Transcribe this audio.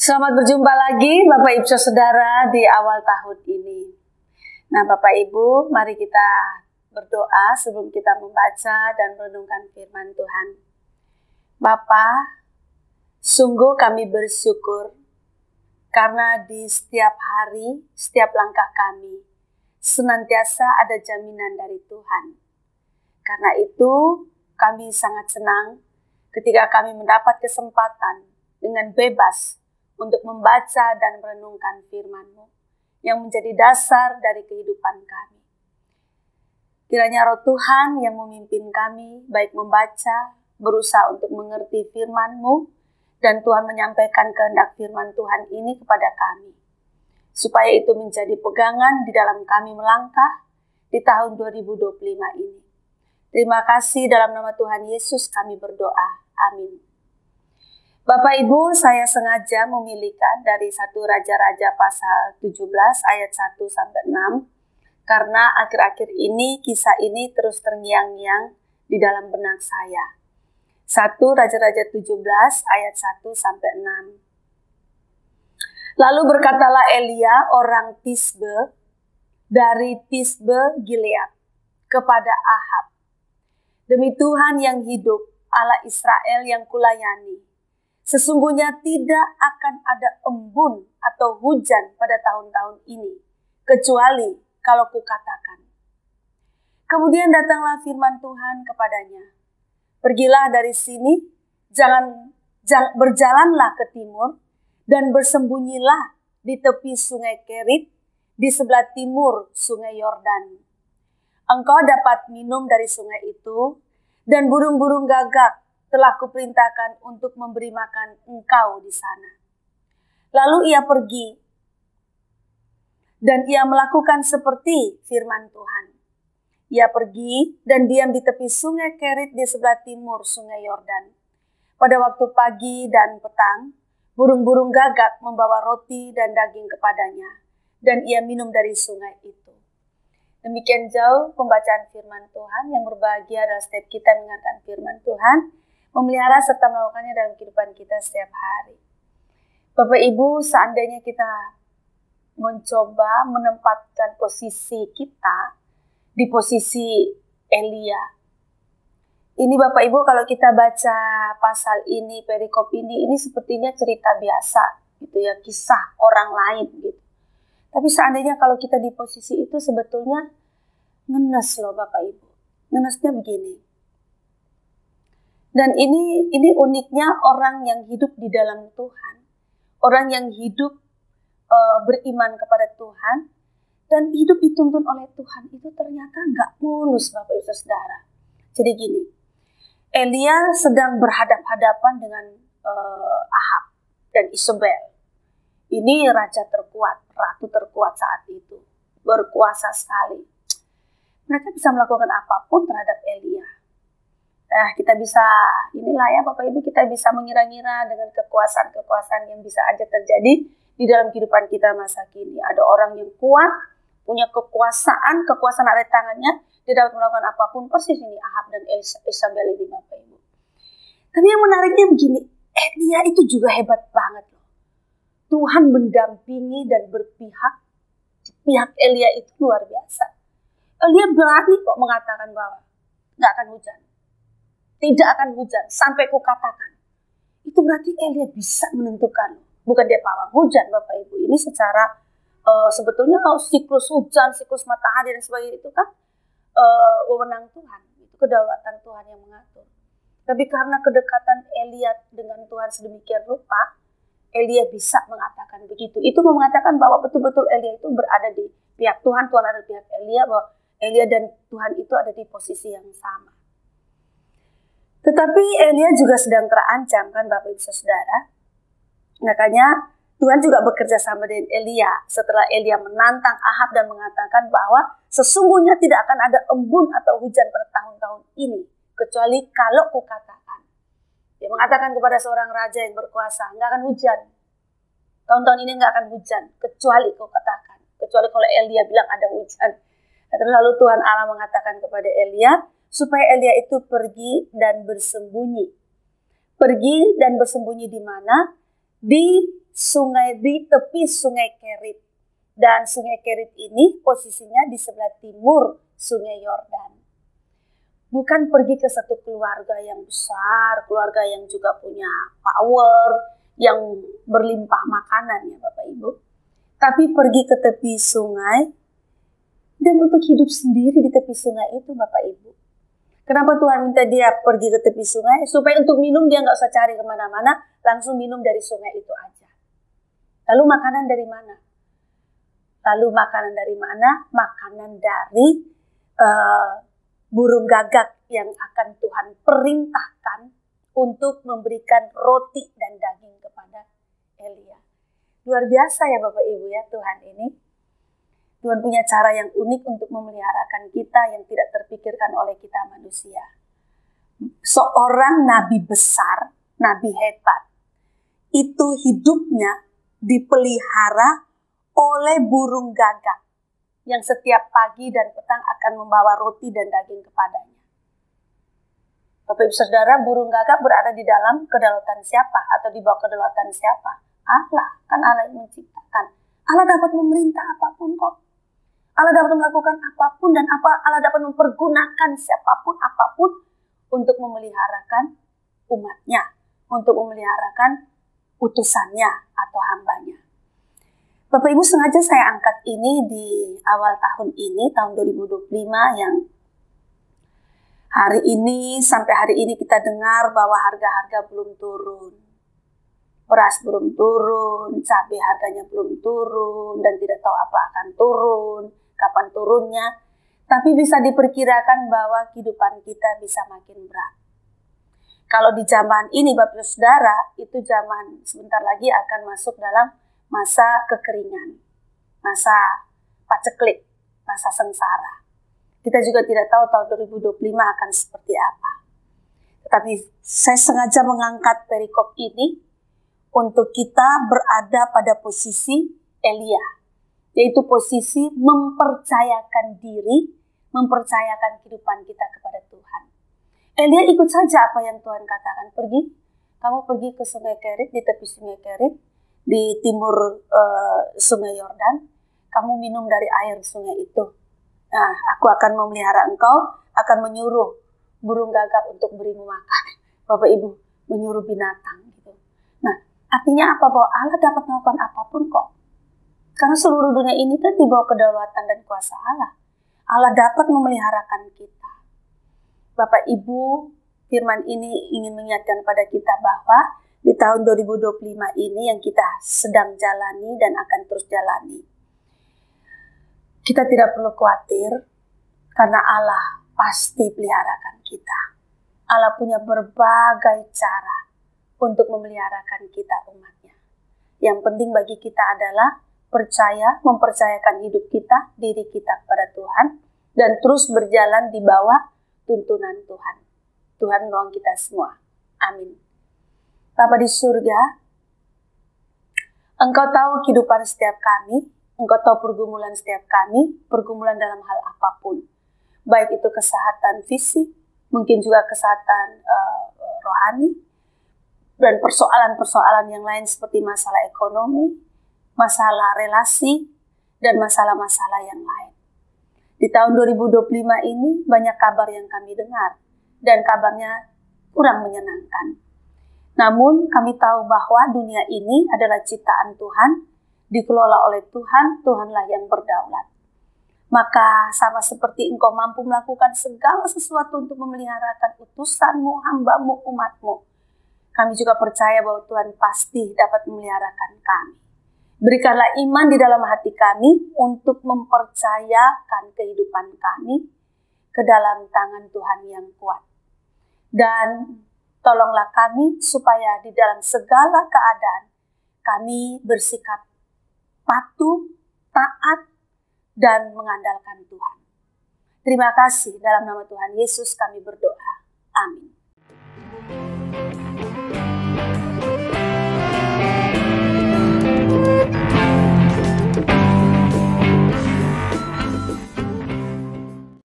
Selamat berjumpa lagi Bapak Ibu Saudara di awal tahun ini. Nah Bapak Ibu, mari kita berdoa sebelum kita membaca dan merenungkan firman Tuhan. Bapa, sungguh kami bersyukur karena di setiap hari, setiap langkah kami, senantiasa ada jaminan dari Tuhan. Karena itu kami sangat senang ketika kami mendapat kesempatan dengan bebas untuk membaca dan merenungkan firman-Mu yang menjadi dasar dari kehidupan kami. Kiranya Roh Tuhan yang memimpin kami, baik membaca, berusaha untuk mengerti firman-Mu, dan Tuhan menyampaikan kehendak firman Tuhan ini kepada kami, supaya itu menjadi pegangan di dalam kami melangkah di tahun 2025 ini. Terima kasih, dalam nama Tuhan Yesus kami berdoa. Amin. Bapak Ibu, saya sengaja memilihkan dari 1 Raja-Raja pasal 17 ayat 1-6 karena akhir-akhir ini kisah ini terus terngiang-ngiang di dalam benak saya. 1 Raja-Raja 17 ayat 1-6. Lalu berkatalah Elia orang Tisbe dari Tisbe Gilead kepada Ahab, "Demi Tuhan yang hidup, Allah Israel yang kulayani, sesungguhnya tidak akan ada embun atau hujan pada tahun-tahun ini, kecuali kalau kukatakan." Kemudian datanglah firman Tuhan kepadanya, "Pergilah dari sini, berjalanlah ke timur, dan bersembunyilah di tepi sungai Kerit, di sebelah timur sungai Yordan. Engkau dapat minum dari sungai itu, dan burung-burung gagak telah kuperintahkan untuk memberi makan engkau di sana." Lalu ia pergi, dan ia melakukan seperti firman Tuhan. Ia pergi dan diam di tepi sungai Kerit di sebelah timur sungai Yordan. Pada waktu pagi dan petang, burung-burung gagak membawa roti dan daging kepadanya, dan ia minum dari sungai itu. Demikian jauh pembacaan firman Tuhan. Yang berbahagia adalah setiap kita mendengarkan firman Tuhan, memelihara serta melakukannya dalam kehidupan kita setiap hari. Bapak Ibu, seandainya kita mencoba menempatkan posisi kita di posisi Elia. Ini Bapak Ibu, kalau kita baca pasal ini, perikop ini sepertinya cerita biasa gitu ya, kisah orang lain gitu. Tapi seandainya kalau kita di posisi itu sebetulnya ngenes loh Bapak Ibu. Ngenesnya begini. Dan ini uniknya orang yang hidup di dalam Tuhan. Orang yang hidup beriman kepada Tuhan dan hidup dituntun oleh Tuhan itu ternyata nggak mulus Bapak Ibu Saudara. Jadi gini, Elia sedang berhadap-hadapan dengan Ahab dan Isabel. Ini raja terkuat, ratu terkuat saat itu, berkuasa sekali. Mereka bisa melakukan apapun terhadap Elia. Kita bisa, inilah ya Bapak Ibu, kita bisa mengira-ngira dengan kekuasaan-kekuasaan yang bisa aja terjadi di dalam kehidupan kita masa kini. Ada orang yang kuat, punya kekuasaan ada di tangannya, dia dapat melakukan apapun. Persis ini Ahab dan Isabel ini Bapak Ibu. Tapi yang menariknya begini, Elia itu juga hebat banget loh. Tuhan mendampingi dan berpihak. Pihak Elia itu luar biasa. Elia berani kok mengatakan bahwa nggak akan hujan. Tidak akan hujan sampai kukatakan. Itu berarti Elia bisa menentukan. Bukan dia pawang hujan Bapak Ibu. Ini secara sebetulnya siklus hujan, siklus matahari dan sebagainya itu kan wewenang Tuhan. Itu kedaulatan Tuhan yang mengatur. Tapi karena kedekatan Elia dengan Tuhan sedemikian rupa, Elia bisa mengatakan begitu. Itu mengatakan bahwa betul-betul Elia itu berada di pihak Tuhan, Tuhan ada di pihak Elia, bahwa Elia dan Tuhan itu ada di posisi yang sama. Tetapi Elia juga sedang terancam kan Bapak Ibu Saudara. Makanya Tuhan juga bekerja sama dengan Elia setelah Elia menantang Ahab dan mengatakan bahwa sesungguhnya tidak akan ada embun atau hujan pada tahun-tahun ini, kecuali kalau kukatakan. Dia mengatakan kepada seorang raja yang berkuasa, nggak akan hujan. Tahun-tahun ini nggak akan hujan, kecuali kau katakan. Kecuali kalau Elia bilang ada hujan. Dan lalu Tuhan Allah mengatakan kepada Elia, supaya Elia itu pergi dan bersembunyi. Pergi dan bersembunyi di mana? di tepi sungai Kerit. Dan sungai Kerit ini posisinya di sebelah timur sungai Yordan. Bukan pergi ke satu keluarga yang besar, keluarga yang juga punya power, yang berlimpah makanan ya Bapak Ibu. Tapi pergi ke tepi sungai dan untuk hidup sendiri di tepi sungai itu Bapak Ibu. Kenapa Tuhan minta dia pergi ke tepi sungai? Supaya untuk minum dia nggak usah cari kemana-mana, langsung minum dari sungai itu aja. Lalu makanan dari mana? Makanan dari burung gagak yang akan Tuhan perintahkan untuk memberikan roti dan daging kepada Elia. Luar biasa ya Bapak Ibu ya Tuhan ini. Tuhan punya cara yang unik untuk memeliharakan kita yang tidak terpikirkan oleh kita manusia. Seorang nabi besar, nabi hebat, itu hidupnya dipelihara oleh burung gagak yang setiap pagi dan petang akan membawa roti dan daging kepadanya. Bapak Ibu Saudara, burung gagak berada di dalam kedaulatan siapa atau di bawah kedaulatan siapa? Allah, kan Allah yang menciptakan. Allah dapat memerintah apapun kok. Allah dapat melakukan apapun dan Allah dapat mempergunakan siapapun apapun untuk memeliharakan umatnya, untuk memeliharakan utusannya atau hambanya. Bapak Ibu, sengaja saya angkat ini di awal tahun ini, tahun 2025 yang hari ini, sampai hari ini kita dengar bahwa harga-harga belum turun. Beras belum turun, cabai harganya belum turun, dan tidak tahu apa akan turun, kapan turunnya. Tapi bisa diperkirakan bahwa kehidupan kita bisa makin berat. Kalau di zaman ini Bapak Saudara, itu zaman sebentar lagi akan masuk dalam masa kekeringan, masa paceklik, masa sengsara. Kita juga tidak tahu tahun 2025 akan seperti apa. Tetapi saya sengaja mengangkat perikop ini untuk kita berada pada posisi Elia, yaitu posisi mempercayakan diri, mempercayakan kehidupan kita kepada Tuhan. Elia ikut saja apa yang Tuhan katakan. Kamu pergi ke sungai Kerit, di tepi sungai Kerit, di timur sungai Yordan, kamu minum dari air sungai itu. Nah, aku akan memelihara engkau, akan menyuruh burung gagak untuk berimu makan. Bapak Ibu, menyuruh binatang gitu. Nah, artinya apa? Bahwa Allah dapat melakukan apapun kok. Karena seluruh dunia ini kan di bawah kedaulatan dan kuasa Allah. Allah dapat memeliharakan kita. Bapak Ibu, firman ini ingin mengingatkan pada kita bahwa di tahun 2025 ini yang kita sedang jalani dan akan terus jalani, kita tidak perlu khawatir karena Allah pasti peliharakan kita. Allah punya berbagai cara untuk memeliharakan kita umatnya. Yang penting bagi kita adalah mempercayakan hidup kita, diri kita kepada Tuhan, dan terus berjalan di bawah tuntunan Tuhan. Tuhan menolong kita semua. Amin. Bapa di surga, Engkau tahu kehidupan setiap kami, Engkau tahu pergumulan setiap kami, pergumulan dalam hal apapun. Baik itu kesehatan fisik, mungkin juga kesehatan rohani, dan persoalan-persoalan yang lain seperti masalah ekonomi, masalah relasi, dan masalah-masalah yang lain. Di tahun 2025 ini banyak kabar yang kami dengar, dan kabarnya kurang menyenangkan. Namun kami tahu bahwa dunia ini adalah ciptaan Tuhan, dikelola oleh Tuhan, Tuhanlah yang berdaulat. Maka sama seperti Engkau mampu melakukan segala sesuatu untuk memeliharakan utusan-Mu, hamba-Mu, umat-Mu, kami juga percaya bahwa Tuhan pasti dapat memeliharakan kami. Berikanlah iman di dalam hati kami untuk mempercayakan kehidupan kami ke dalam tangan Tuhan yang kuat. Dan tolonglah kami supaya di dalam segala keadaan kami bersikap patuh, taat, dan mengandalkan Tuhan. Terima kasih, dalam nama Tuhan Yesus kami berdoa. Amin.